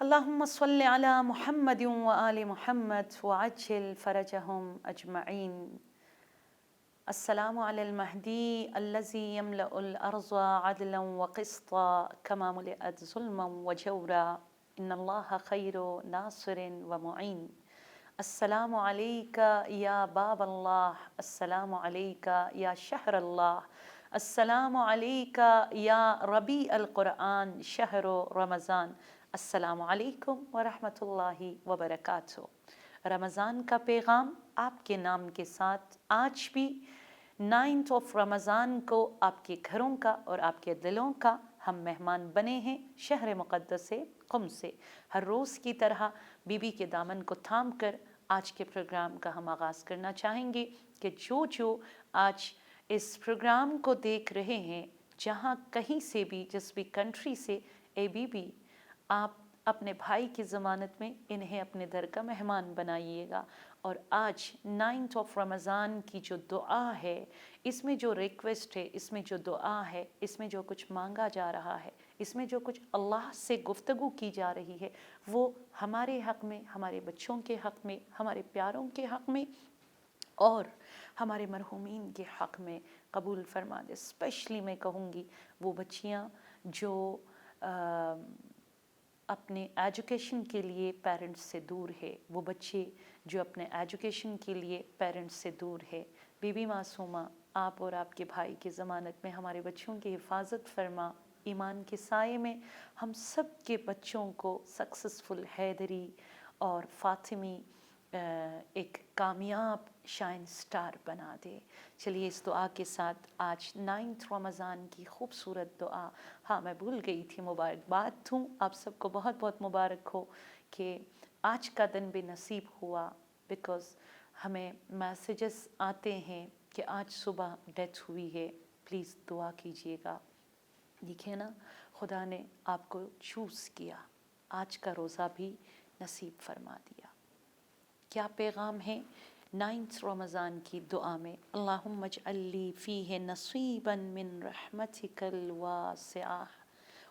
اللهم صل على محمد وآل محمد وعجل فرجهم أجمعين. السلام على المهدي الذي يملأ الأرض عدلا وقسطا كما ملئت ظلما وجورا. إن الله خير ناصر ومعين. السلام عليك يا باب الله، السلام عليك يا شهر الله، السلام عليك يا ربيع القرآن شهر رمضان. السلام علیکم ورحمۃ اللہ وبرکاتہ۔ رمضان کا پیغام آپ کے نام کے ساتھ آج بھی 9 رمضان کو آپ کے گھروں کا اور آپ کے دلوں کا ہم مہمان بنے ہیں شہر مقدس قم سے۔ ہر روز کی طرح بی بی کے دامن کو تھام کر آج کے پروگرام کا ہم آغاز کرنا چاہیں گے کہ جو آج اس پروگرام کو دیکھ رہے ہیں، جہاں کہیں سے بھی، جس بھی کنٹری سے، بی بی آپ اپنے بھائی کی ضمانت میں انہیں اپنے در کا مہمان بنائیے گا۔ اور آج 9 رمضان کی جو دعا ہے، اس میں جو ریکویسٹ ہے، اس میں جو دعا ہے، اس میں جو کچھ مانگا جا رہا ہے، اس میں جو کچھ اللہ سے گفتگو کی جا رہی ہے، وہ ہمارے حق میں، ہمارے بچوں کے حق میں، ہمارے پیاروں کے حق میں اور ہمارے مرحومین کے حق میں قبول فرما دے۔ اسپیشلی میں کہوں گی وہ بچیاں جو اپنے ایجوکیشن کے لیے پیرنٹس سے دور ہے، وہ بچے جو اپنے ایجوکیشن کے لیے پیرنٹس سے دور ہے۔ بی بی معصومہ، آپ اور آپ کے بھائی کی ضمانت میں ہمارے بچوں کی حفاظت فرما۔ ایمان کے سائے میں ہم سب کے بچوں کو سکسیسفل حیدری اور فاطمی ایک کامیاب شائن سٹار بنا دے۔ چلیے اس دعا کے ساتھ آج 9 رمضان کی خوبصورت دعا۔ ہاں، میں بھول گئی تھی، مبارکباد دوں آپ سب کو، بہت بہت مبارک ہو کہ آج کا دن بھی نصیب ہوا، بیکاز ہمیں میسیجز آتے ہیں کہ آج صبح ڈیتھ ہوئی ہے، پلیز دعا کیجیے گا۔ دیکھیے نا، خدا نے آپ کو چوز کیا، آج کا روزہ بھی نصیب فرما دیا۔ کیا پیغام ہے 9 رمضان کی دعا میں؟ اللہم اجعل لی فیہ نصیبا من رحمتک الواسعہ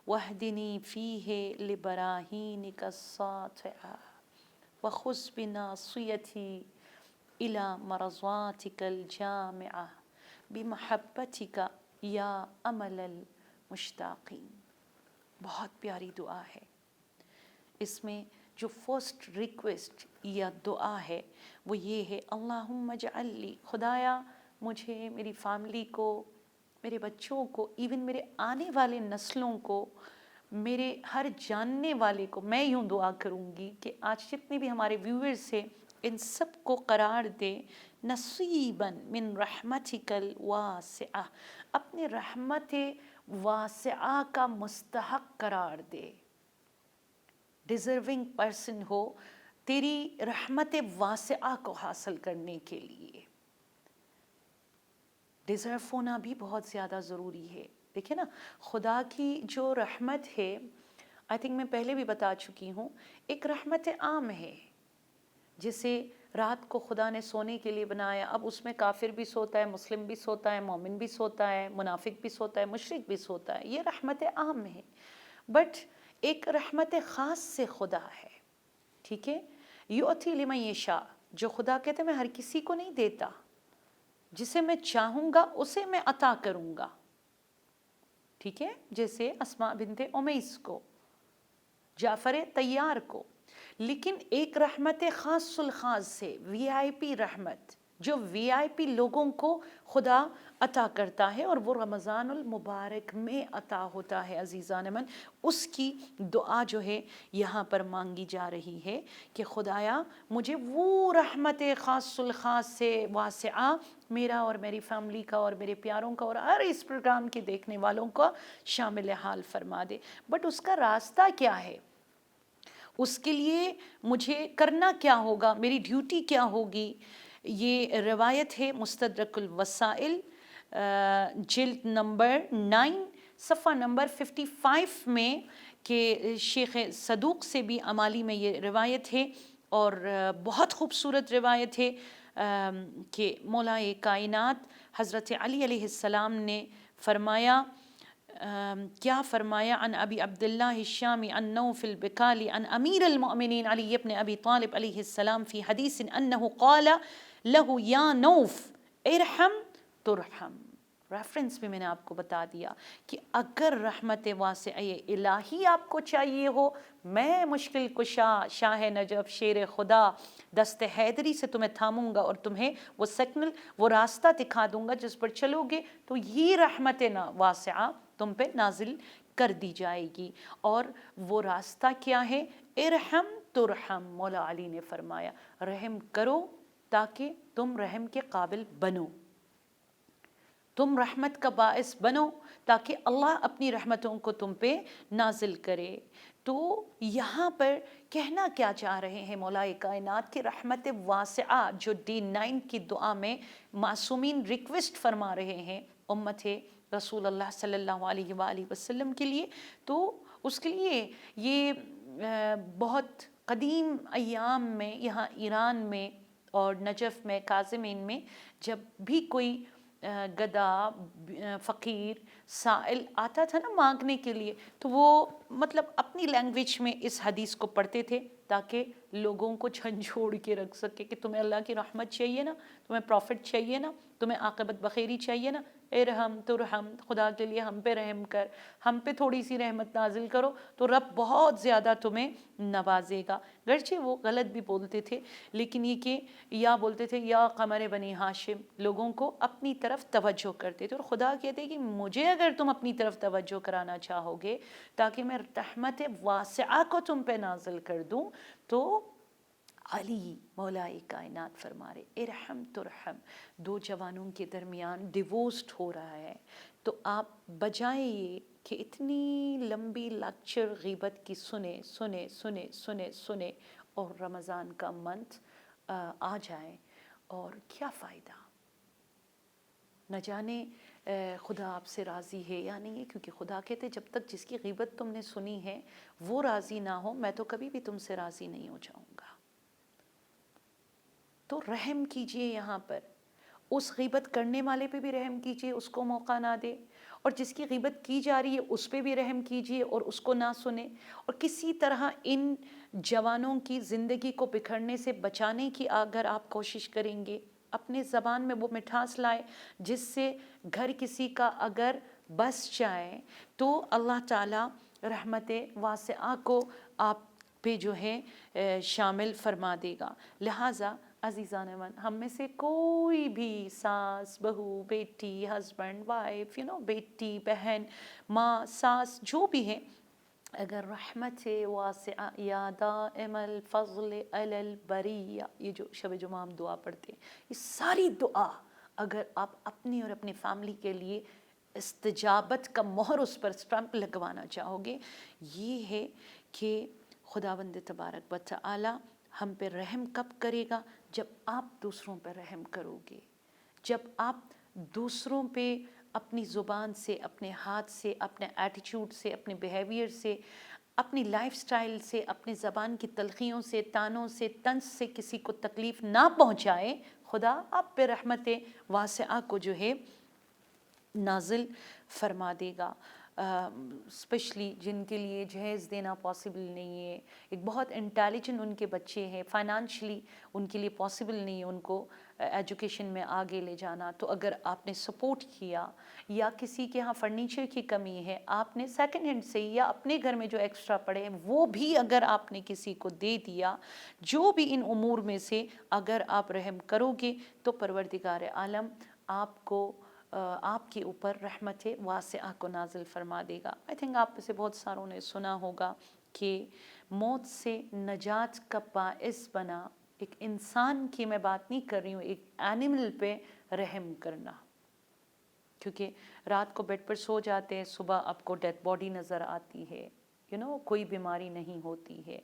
واہدنی فیہ لبراہینک الساطعہ وخذ بناصیتی الی مرضاتک الجامعہ بمحبتک یا امل المشتاقین۔ بہت پیاری دعا ہے۔ اس میں جو فرسٹ ریکویسٹ یا دعا ہے وہ یہ ہے، اللہم اجعل لی، خدایا مجھے، میری فیملی کو، میرے بچوں کو، ایون میرے آنے والے نسلوں کو، میرے ہر جاننے والے کو، میں یوں دعا کروں گی کہ آج جتنے بھی ہمارے ویورز ہیں ان سب کو قرار دے نصیباً من رحمتک الواسعہ، اپنے رحمت واسعہ کا مستحق قرار دے، ڈیزرونگ پرسن ہو تیری رحمت واسعہ کو حاصل کرنے کے لیے۔ ڈیزرو ہونا بھی بہت زیادہ ضروری ہے۔ دیکھیں نا، خدا کی جو رحمت ہے، آئی تھنک میں پہلے بھی بتا چکی ہوں، ایک رحمت عام ہے، جسے رات کو خدا نے سونے کے لیے بنایا، اب اس میں کافر بھی سوتا ہے، مسلم بھی سوتا ہے، مومن بھی سوتا ہے، منافق بھی سوتا ہے، مشرک بھی سوتا ہے، یہ رحمت عام ہے۔ بٹ ایک رحمت خاص سے خدا ہے، ٹھیک ہے؟ یؤتی لمن یشاء، جو خدا کہتے ہیں میں ہر کسی کو نہیں دیتا، جسے میں چاہوں گا اسے میں عطا کروں گا، ٹھیک ہے؟ جیسے اسماء بنت امیس کو، جعفر طیار کو۔ لیکن ایک رحمت خاص الخاص سے، وی آئی پی رحمت، جو وی آئی پی لوگوں کو خدا عطا کرتا ہے، اور وہ رمضان المبارک میں عطا ہوتا ہے عزیزان من۔ اس کی دعا جو ہے یہاں پر مانگی جا رہی ہے کہ خدایا مجھے وہ رحمت خاص الخاص سے واسعہ میرا اور میری فیملی کا اور میرے پیاروں کا اور ہر اس پروگرام کے دیکھنے والوں کا شامل حال فرما دے۔ بٹ اس کا راستہ کیا ہے؟ اس کے لیے مجھے کرنا کیا ہوگا؟ میری ڈیوٹی کیا ہوگی؟ یہ روایت ہے مستدرک الوسائل جلد نمبر 9 صفحہ نمبر 55 میں، کہ شیخ صدوق سے بھی امالی میں یہ روایت ہے، اور بہت خوبصورت روایت ہے کہ مولا کائنات حضرت علی علیہ السلام نے فرمایا کیا فرمایا ان ابی عبداللہ الشامی ان نوف البکالی ان امیر المؤمنین علی ابن ابی طالب علیہ السلام فی حدیث انہ قال لہو یا نوف ارحم ترحم. ریفرنس بھی میں نے آپ کو بتا دیا کہ اگر رحمت واسعہ الہی آپ کو چاہیے ہو، میں مشکل کشا شاہ نجف شیر خدا دست حیدری سے تمہیں تھاموں گا اور تمہیں وہ سگنل، وہ راستہ دکھا دوں گا جس پر چلو گے تو یہ رحمت واسعہ تم پہ نازل کر دی جائے گی. اور وہ راستہ کیا ہے؟ ارحم ترحم. مولا علی نے فرمایا رحم کرو تاکہ تم رحم کے قابل بنو، تم رحمت کا باعث بنو تاکہ اللہ اپنی رحمتوں کو تم پہ نازل کرے. تو یہاں پر کہنا کیا چاہ رہے ہیں مولا کائنات کی رحمت واسعہ جو ڈے 9 کی دعا میں معصومین ریکویسٹ فرما رہے ہیں امت رسول اللہ صلی اللہ علیہ وآلہ وسلم کے لیے، تو اس کے لیے یہ بہت قدیم ایام میں یہاں ایران میں اور نجف میں کاظمین میں جب بھی کوئی گدھا فقیر سائل آتا تھا نا مانگنے کے لیے، تو وہ مطلب اپنی لینگویج میں اس حدیث کو پڑھتے تھے تاکہ لوگوں کو جھنجھوڑ کے رکھ سکے کہ تمہیں اللہ کی رحمت چاہیے نا، تمہیں پروفٹ چاہیے نا، تمہیں عاقبت بخیری چاہیے نا، ارحم ترحم، خدا کے لیے ہم پہ رحم کر، ہم پہ تھوڑی سی رحمت نازل کرو تو رب بہت زیادہ تمہیں نوازے گا. گرچہ وہ غلط بھی بولتے تھے لیکن یہ کہ یا بولتے تھے یا قمر بنی ہاشم، لوگوں کو اپنی طرف توجہ کرتے تھے. اور خدا کہتے کہ مجھے اگر تم اپنی طرف توجہ کرانا چاہو گے تاکہ میں رحمت واسعہ کو تم پہ نازل کر دوں، تو علی مولا کائنات فرما رہے ارحم ترحم. دو جوانوں کے درمیان ڈیورسڈ ہو رہا ہے تو آپ بجائے یہ کہ اتنی لمبی لیکچر غیبت کی سنے سنے سنے سنے سنے اور رمضان کا منتھ آ جائے، اور کیا فائدہ؟ نہ جانے خدا آپ سے راضی ہے یا نہیں ہے، کیونکہ خدا کہتے جب تک جس کی غیبت تم نے سنی ہے وہ راضی نہ ہو میں تو کبھی بھی تم سے راضی نہیں ہو جاؤں گا. تو رحم کیجئے، یہاں پر اس غیبت کرنے والے پہ بھی رحم کیجئے، اس کو موقع نہ دے، اور جس کی غیبت کی جا رہی ہے اس پہ بھی رحم کیجئے اور اس کو نہ سنے. اور کسی طرح ان جوانوں کی زندگی کو بکھرنے سے بچانے کی اگر آپ کوشش کریں گے، اپنے زبان میں وہ مٹھاس لائے جس سے گھر کسی کا اگر بس جائے تو اللہ تعالیٰ رحمت واسعہ کو آپ پہ جو ہے شامل فرما دے گا. لہٰذا عزیزان من، ہم میں سے کوئی بھی ساس، بہو، بیٹی، ہسبینڈ، وائف، بیٹی، بہن، ماں، ساس، جو بھی ہے، اگر رحمت واسعہ یا دائم الفضل علی البریہ، یہ جو شب جمعہ ہم دعا پڑھتے ہیں، یہ ساری دعا اگر آپ اپنی اور اپنی فیملی کے لیے استجابت کا مہر اس پر اسٹمپ لگوانا چاہو گے، یہ ہے کہ خداوند تبارک و تعالی ہم پہ رحم کب کرے گا؟ جب آپ دوسروں پہ رحم کرو گے، جب آپ دوسروں پہ اپنی زبان سے، اپنے ہاتھ سے، اپنے ایٹیچیوڈ سے، اپنے بیہیویئر سے، اپنی لائف سٹائل سے، اپنی زبان کی تلخیوں سے، تانوں سے، طنز سے کسی کو تکلیف نہ پہنچائے، خدا آپ پہ رحمت واسعہ کو جو ہے نازل فرما دے گا. اسپیشلی جن کے لیے جہیز دینا پاسبل نہیں ہے، ایک بہت انٹیلیجنٹ ان کے بچے ہیں، فائنانشلی ان کے لیے پاسبل نہیں ہے ان کو ایجوکیشن میں آگے لے جانا، تو اگر آپ نے سپورٹ کیا، یا کسی کے ہاں فرنیچر کی کمی ہے آپ نے سیکنڈ ہینڈ سے یا اپنے گھر میں جو ایکسٹرا پڑے ہیں وہ بھی اگر آپ نے کسی کو دے دیا، جو بھی ان امور میں سے اگر آپ رحم کرو گے تو پروردگار عالم آپ کو آپ کے اوپر رحمت واسعہ کو نازل فرما دے گا. آئی تھنک آپ میں سے بہت ساروں نے سنا ہوگا کہ موت سے نجات کا باعث بنا ایک انسان کی، میں بات نہیں کر رہی ہوں، ایک اینیمل پہ رحم کرنا، کیونکہ رات کو بیڈ پر سو جاتے ہیں، صبح آپ کو ڈیڈ باڈی نظر آتی ہے، کوئی بیماری نہیں ہوتی ہے.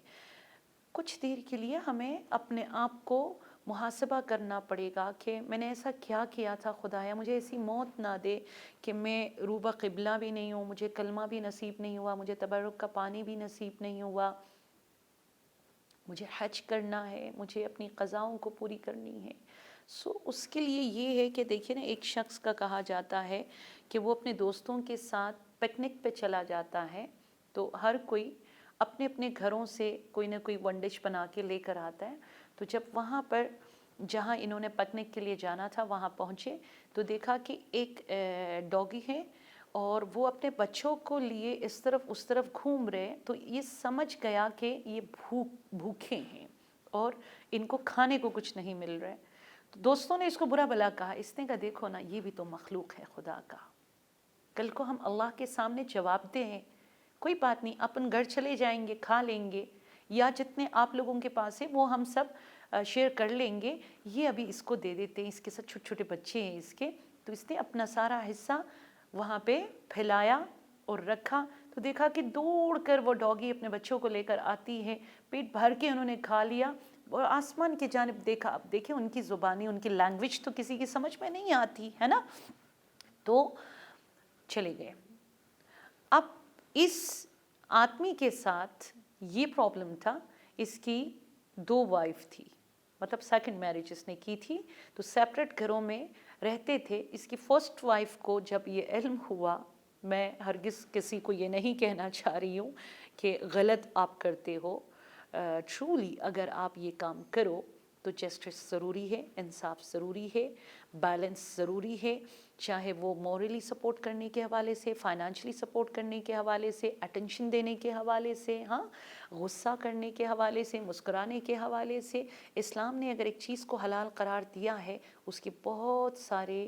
کچھ دیر کے لیے ہمیں اپنے آپ کو محاسبہ کرنا پڑے گا کہ میں نے ایسا کیا کیا تھا، خدایا مجھے ایسی موت نہ دے کہ میں روبہ قبلہ بھی نہیں ہوں، مجھے کلمہ بھی نصیب نہیں ہوا، مجھے تبرک کا پانی بھی نصیب نہیں ہوا، مجھے حج کرنا ہے، مجھے اپنی قضاؤں کو پوری کرنی ہے. اس کے لیے یہ ہے کہ دیکھیں نا، ایک شخص کا کہا جاتا ہے کہ وہ اپنے دوستوں کے ساتھ پکنک پہ چلا جاتا ہے تو ہر کوئی اپنے اپنے گھروں سے کوئی نہ کوئی ون ڈش بنا کے لے کر آتا ہے. تو جب وہاں پر جہاں انہوں نے پکنک کے لیے جانا تھا وہاں پہنچے تو دیکھا کہ ایک ڈاگی ہے اور وہ اپنے بچوں کو لیے اس طرف اس طرف گھوم رہے. تو یہ سمجھ گیا کہ یہ بھوکے ہیں اور ان کو کھانے کو کچھ نہیں مل رہا ہے. تو دوستوں نے اس کو برا بلا کہا. اس نے کہا دیکھو نا یہ بھی تو مخلوق ہے خدا کا, کل کو ہم اللہ کے سامنے جواب دیں. کوئی بات نہیں, اپن گھر چلے جائیں گے, کھا لیں گے, یا جتنے آپ لوگوں کے پاس ہے وہ ہم سب شیئر کر لیں گے. یہ ابھی اس کو دے دیتے ہیں, اس کے ساتھ چھوٹے چھوٹے بچے ہیں اس کے. تو اس نے اپنا سارا حصہ وہاں پہ پھیلایا اور رکھا. تو دیکھا کہ دوڑ کر وہ ڈاگی اپنے بچوں کو لے کر آتی ہے, پیٹ بھر کے انہوں نے کھا لیا اور آسمان کی جانب دیکھا. اب دیکھیں ان کی زبانی, ان کی لینگویج تو کسی کی سمجھ میں نہیں آتی ہے نا, تو چلے گئے. اب اس آدمی کے ساتھ یہ پرابلم تھا, اس کی 2 وائف تھی, مطلب سیکنڈ میرج اس نے کی تھی. تو سیپریٹ گھروں میں رہتے تھے. اس کی فرسٹ وائف کو جب یہ علم ہوا, میں ہرگز کسی کو یہ نہیں کہنا چاہ رہی ہوں کہ غلط آپ کرتے ہو, ٹرولی اگر آپ یہ کام کرو تو جسٹس ضروری ہے, انصاف ضروری ہے, بیلنس ضروری ہے, چاہے وہ مورلی سپورٹ کرنے کے حوالے سے, فائنانشلی سپورٹ کرنے کے حوالے سے, اٹینشن دینے کے حوالے سے, ہاں غصہ کرنے کے حوالے سے, مسکرانے کے حوالے سے. اسلام نے اگر ایک چیز کو حلال قرار دیا ہے اس کے بہت سارے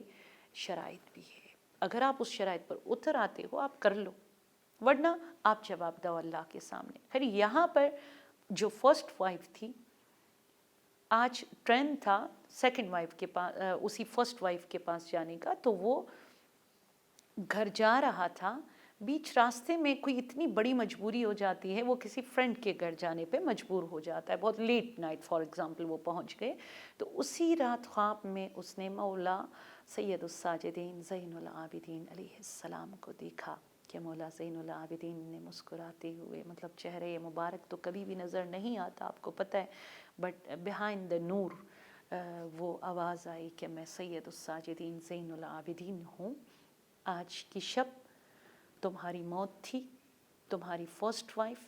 شرائط بھی ہے. اگر آپ اس شرائط پر اتر آتے ہو آپ کر لو, ورنہ آپ جواب دو اللہ کے سامنے. پھر یہاں پر جو فرسٹ وائف تھی, آج ٹرینڈ تھا سیکنڈ وائف کے پاس, اسی فرسٹ وائف کے پاس جانے کا. تو وہ گھر جا رہا تھا, بیچ راستے میں کوئی اتنی بڑی مجبوری ہو جاتی ہے, وہ کسی فرینڈ کے گھر جانے پہ مجبور ہو جاتا ہے, بہت لیٹ نائٹ فار ایگزامپل وہ پہنچ گئے. تو اسی رات خواب میں اس نے مولا سید الساجدین زین العابدین علیہ السلام کو دیکھا کہ مولا زین العابدین نے مسکراتے ہوئے, مطلب چہرے مبارک تو کبھی بھی نظر نہیں آتا آپ کو پتہ ہے, بٹ بیہائنڈ دا نور وہ آواز آئی کہ میں سید الساجدین زین العابدین ہوں. آج کی شب تمہاری موت تھی. تمہاری فرسٹ وائف,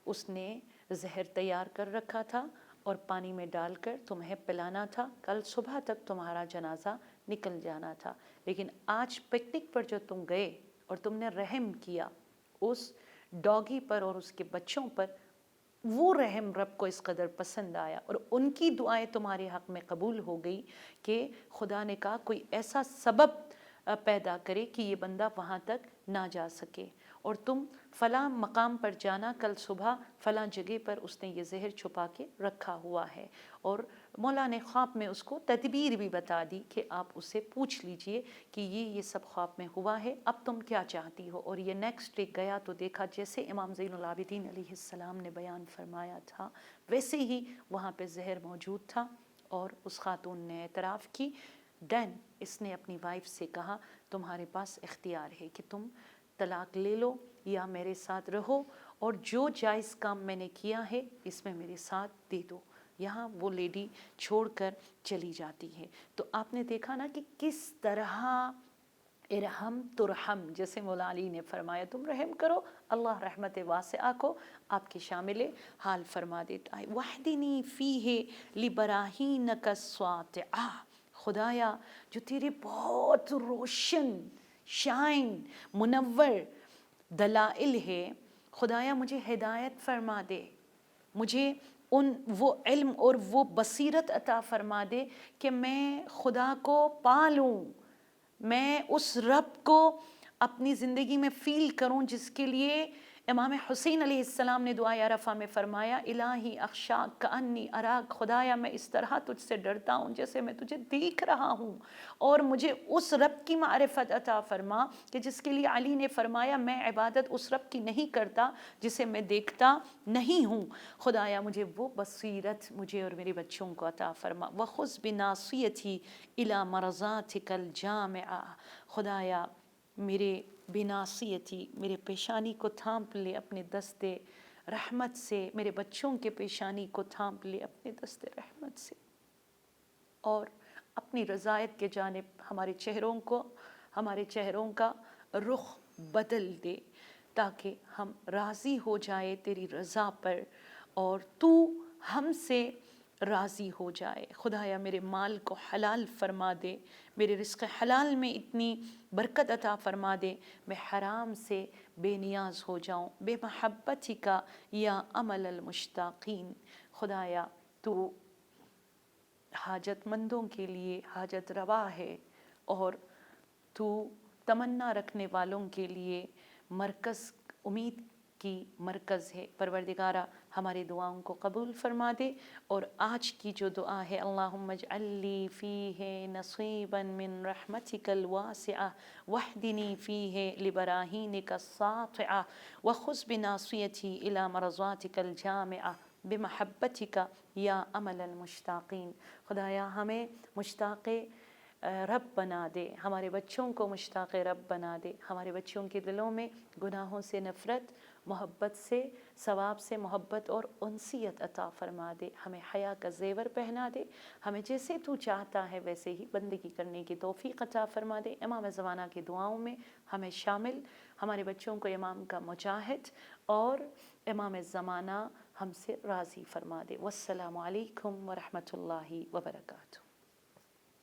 اس نے زہر تیار کر رکھا تھا اور پانی میں ڈال کر تمہیں پلانا تھا. کل صبح تک تمہارا جنازہ نکل جانا تھا. لیکن آج پکنک پر جو تم گئے اور تم نے رحم کیا اس ڈاگی پر اور اس کے بچوں پر, وہ رحم رب کو اس قدر پسند آیا اور ان کی دعائیں تمہارے حق میں قبول ہو گئی کہ خدا نے کہا کوئی ایسا سبب پیدا کرے کہ یہ بندہ وہاں تک نہ جا سکے, اور تم فلاں مقام پر جانا, کل صبح فلاں جگہ پر اس نے یہ زہر چھپا کے رکھا ہوا ہے. اور مولا نے خواب میں اس کو تدبیر بھی بتا دی کہ آپ اس سے پوچھ لیجئے کہ یہ سب خواب میں ہوا ہے, اب تم کیا چاہتی ہو. اور یہ نیکسٹ ڈے گیا تو دیکھا جیسے امام زین العابدین علیہ السلام نے بیان فرمایا تھا ویسے ہی وہاں پہ زہر موجود تھا. اور اس خاتون نے اعتراف کی. دین اس نے اپنی وائف سے کہا تمہارے پاس اختیار ہے کہ تم طلاق لے لو یا میرے ساتھ رہو, اور جو جائز کام میں نے کیا ہے اس میں میرے ساتھ دے دو. یہاں وہ لیڈی چھوڑ کر چلی جاتی ہے. تو آپ نے دیکھا نا کہ کس طرح ارحم ترحم, جیسے مولا علی نے فرمایا تم رحم کرو اللہ رحمت واسعہ کو آپ کے شامل حال فرما دیتا ہے. وحدنی فیہ لبراہینک الساطعہ, خدایا جو تیرے بہت روشن شائن منور دلائل ہے, خدایا مجھے ہدایت فرما دے, مجھے وہ علم اور وہ بصیرت عطا فرما دے کہ میں خدا کو پالوں, میں اس رب کو اپنی زندگی میں فیل کروں جس کے لیے امام حسین علیہ السلام نے دعائے عرفہ میں فرمایا الہی اخشاک کانی اراک, خدایا میں اس طرح تجھ سے ڈرتا ہوں جیسے میں تجھے دیکھ رہا ہوں, اور مجھے اس رب کی معرفت عطا فرما کہ جس کے لیے علی نے فرمایا میں عبادت اس رب کی نہیں کرتا جسے میں دیکھتا نہیں ہوں. خدایا مجھے وہ بصیرت مجھے اور میرے بچوں کو عطا فرما. وخذ بناصیتی الی مرضاتک الجامعہ, خدایا میرے بناصیتی میرے پیشانی کو تھامپ لے اپنے دستے رحمت سے, میرے بچوں کے پیشانی کو تھامپ لے اپنے دستے رحمت سے, اور اپنی رضایت کے جانب ہمارے چہروں کا رخ بدل دے تاکہ ہم راضی ہو جائے تیری رضا پر اور تو ہم سے راضی ہو جائے۔ خدایا میرے مال کو حلال فرما دے، میرے رزق حلال میں اتنی برکت عطا فرما دے، میں حرام سے بے نیاز ہو جاؤں۔ بے محبتی کا یا امل المشتاقین، خدایا تو حاجت مندوں کے لیے حاجت روا ہے اور تو تمنا رکھنے والوں کے لیے مرکز، امید کی مرکز ہے۔ پروردگارہ ہماری دعاؤں کو قبول فرما دے، اور آج کی جو دعا ہے اللہم اجعل لی فیہ نصیبا من رحمتک الواسعہ واہدنی فیہ لبراہینک الساطعہ وخذ بناصیتی الی مرضاتک الجامعہ بمحبتک یا امل المشتاقین۔ خدایا ہمیں مشتاق رب بنا دے، ہمارے بچوں کو مشتاق رب بنا دے، ہمارے بچوں کے دلوں میں گناہوں سے نفرت، محبت سے، ثواب سے محبت اور انسیت عطا فرما دے، ہمیں حیا کا زیور پہنا دے، ہمیں جیسے تو چاہتا ہے ویسے ہی بندگی کرنے کی توفیق عطا فرما دے۔ امام زمانہ کی دعاؤں میں ہمیں شامل، ہمارے بچوں کو امام کا مجاہد اور امام زمانہ ہم سے راضی فرما دے۔ والسلام علیکم ورحمۃ اللہ وبرکاتہ۔